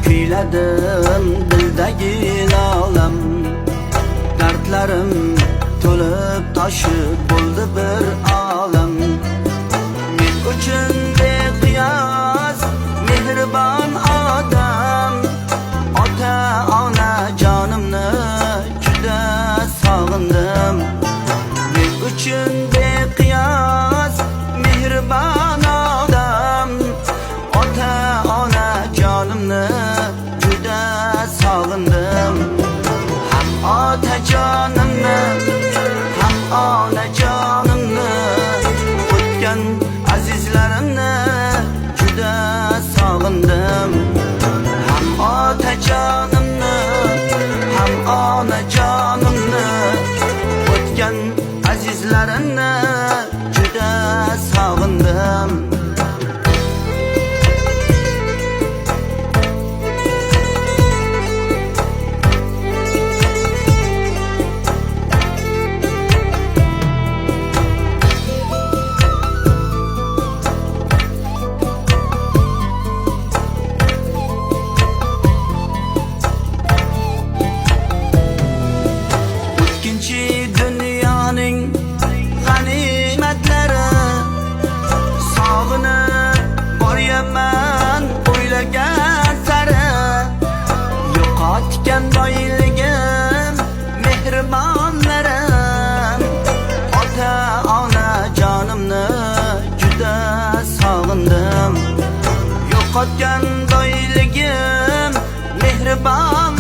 kuyladim dildagi olam. Dardlarim to'lib toshib bo'ldi bir olam. Men uchun beqiyos mehribon odam, ota ona jonimni juda sog'indim. Men uchun beqiyos mehribon odam, ota ona jonimni juda sog'indim. Ham ota jonimni, ham ona jonimni, o'tgan azizlarimni juda sog'indim. Ham ota jonimni, ham ona jonimni, o'tgan azizlarimni juda sog'indim. Dunyoning g'animatlari sog'inib boryaman o'ylagan sari. Yo'qotgan boyligim mehribonlarim, ota ona jonimni juda sog'indim. Yo'qotgan boyligim mehribon